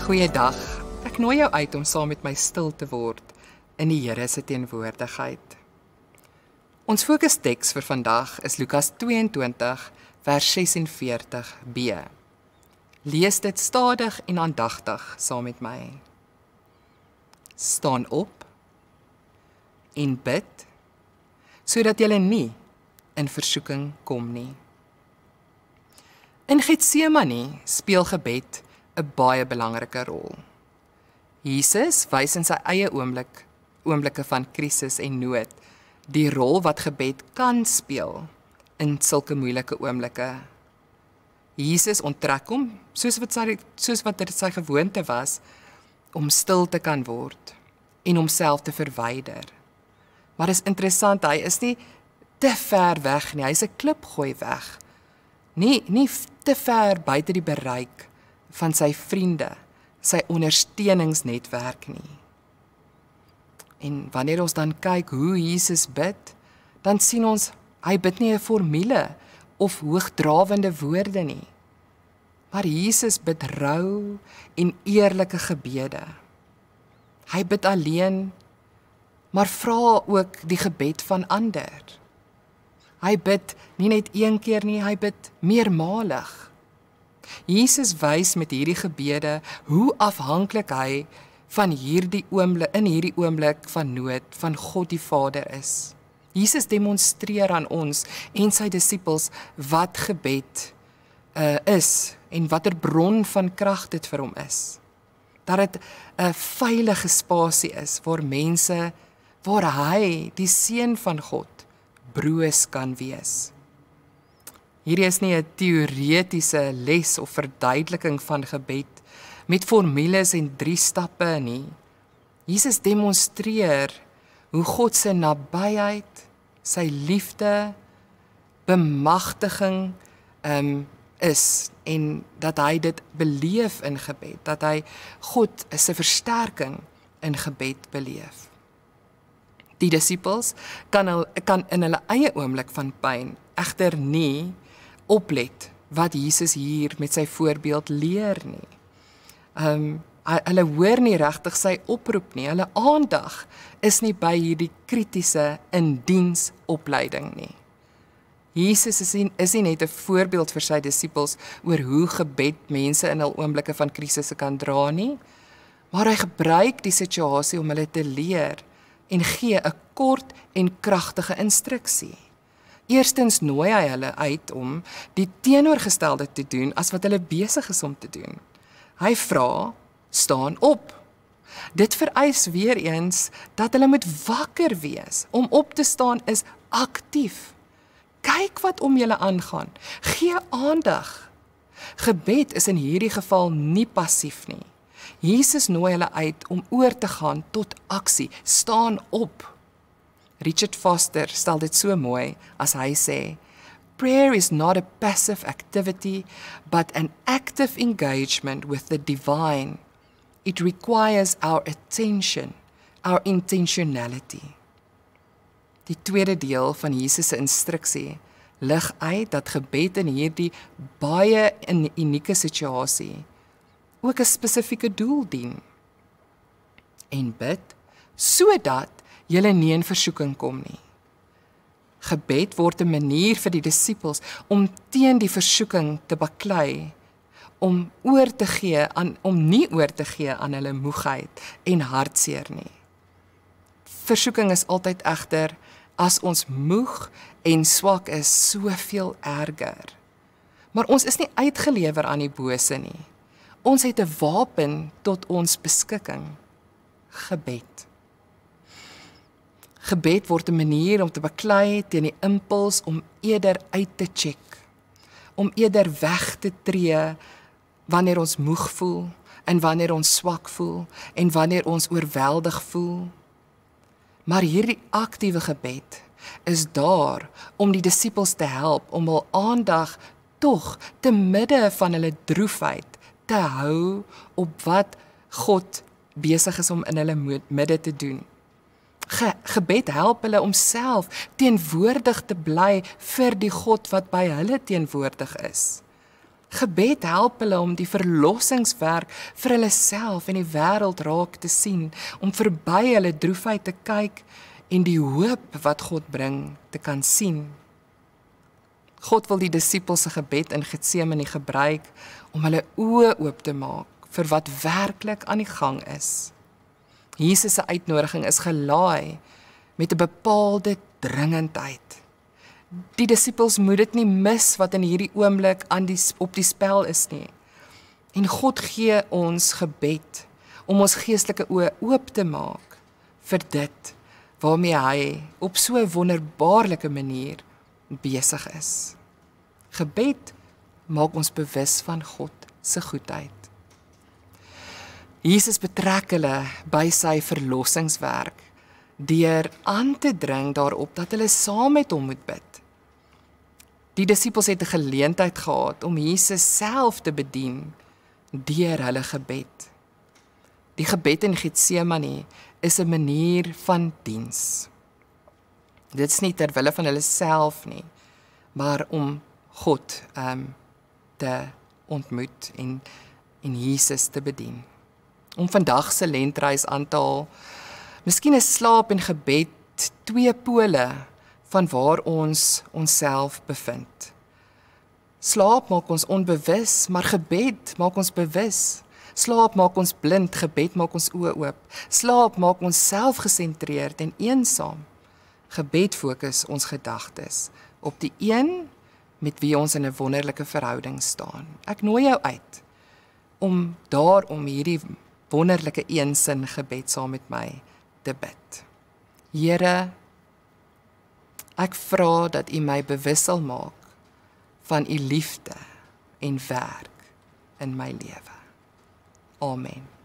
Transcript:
Goeiedag. Ek nooi jou uit om saam met my stil te word in die Here se teenwoordigheid. Ons fokusteks vir vandag is Lukas 22 vers 46b. Lees dit stadig en aandagtig saam met my. Staan op en bid sodat jy nie in versoeking kom nie. In Getsemane speel gebed 'n baie belangrike rol. Jesus wys in sy eie oomblikke van krisis en nood, die rol wat gebed kan speel in sulke moeilike oomblikke. Jesus onttrek hom, soos wat dit sy gewoonte was, om stil te kan word en homself te verwyder. Maar is interessant, hy is nie te ver weg nie, hy is 'n klipgooi weg. Nie te ver buite die bereik van sy vriende, sy ondersteuningsnetwerk nie. En wanneer ons dan kyk hoe Jesus bid, dan sien ons, hy bid nie 'n formule of hoogdrawende woorde nie. Maar Jesus bid rou en eerlike gebede. Hy bid alleen, maar vra ook die gebed van ander. Hy bid nie net een keer nie, hy bid meermalig. Jesus wys met hierdie gebede hoe afhanklik hy van in hierdie oomblik van nood van God die Vader is. Jesus demonstreer aan ons en sy disippels wat gebed is en watter bron van krag dit vir hom is. Dat dit 'n veilige spasie is waar hy, die Seun van God, broos kan wees. Hierdie is nie 'n teoretiese les of verduideliking van gebed met formules en 3 stappe nie. Jesus demonstreer hoe God se nabyheid, sy liefde, bemagtiging is en dat hy dit beleef in gebed, dat hy God se versterking in gebed beleef. Die disippels kan in hulle eie oomblik van pyn egter nie oplet wat Jesus hier met sy voorbeeld leer nie. Hulle hoor nie regtig sy oproep nie, hulle aandag is nie by hierdie kritiese indiensopleiding nie. Jesus is nie net 'n voorbeeld vir sy disippels oor hoe gebed mense in hul oomblikke van krisisse kan dra nie, maar hy gebruik die situasie om hulle te leer en gee 'n kort en kragtige instruksie. Eerstens nooi hy hulle uit om die teenoorgestelde te doen as wat hulle besig is om te doen. Hy vra, staan op. Dit vereis weer eens dat hulle moet wakker wees. Om op te staan is aktief. Kyk wat om julle aangaan. Gee aandag. Gebed is in hierdie geval nie passief nie. Jesus nooi hulle uit om oor te gaan tot aksie. Staan op. Richard Foster stel dit so mooi as hy sê, prayer is not a passive activity, but an active engagement with the divine. It requires our attention, our intentionality. Die tweede deel van Jesus se instruksie lig uit dat gebed in hierdie baie unieke situasie ook 'n spesifieke doel dien. En bid sodat julle nie in versoeking kom nie. Gebed word 'n manier vir die disippels om teen die versoeking te baklei, om nie oor te gee aan hulle moegheid en hartseer nie. Versoeking is altyd egter, as ons moeg en swak is, soveel erger. Maar ons is nie uitgelewer aan die bose nie. Ons het 'n wapen tot ons beskikking, gebed. Gebed word 'n manier om te baklei teen die impuls om eerder uit te check, om eerder weg te tree wanneer ons moeg voel en wanneer ons swak voel en wanneer ons oorweldig voel. Maar hierdie aktiewe gebed is daar om die disippels te help om hul aandag tog te midde van hulle droefheid te hou op wat God besig is om in hulle midde te doen. Gebed help hulle om self teenwoordig te bly vir die God wat by hulle teenwoordig is. Gebed help hulle om die verlossingswerk vir hulle self en die wêreld raak te sien, om verby hulle droefheid te kyk en die hoop wat God bring te kan sien. God wil die disippels se gebed in Getsemane gebruik om hulle oë oop te maak vir wat werklik aan die gang is. Jesus se uitnodiging is gelaai met 'n bepaalde dringendheid. Die disippels moet dit nie mis wat in hierdie oomblik op die spel is nie. En God gee ons gebed om ons geestelike oë oop te maak vir dit waarmee hy op so 'n wonderbaarlike manier besig is. Gebed maak ons bewus van God se goedheid. Jesus betrek hulle by sy verlossingswerk deur aan te dring daarop dat hulle saam met hom moet bid. Die disippels het 'n geleentheid gehad om Jesus self te bedien deur hulle gebed. Die gebed in Getsemane is 'n manier van diens. Dit is nie ter wille van hulle self nie, maar om God te ontmoet en Jesus te bedien. Om vandag se lentreis aan te haal, miskien is slaap en gebed 2 pole van waar ons onsself bevind. Slaap maak ons onbewus, maar gebed maak ons bewus. Slaap maak ons blind, gebed maak ons oë oop. Slaap maak ons selfgesentreerd en eensaam. Gebed fokus ons gedagtes op die een met wie ons in 'n wonderlike verhouding staan. Ek nooi jou uit om daarom hierdie wonderlike eensin gebed saam met my te bid. Here, ek vra dat U my bewus sal maak van U liefde en werk in my lewe. Amen.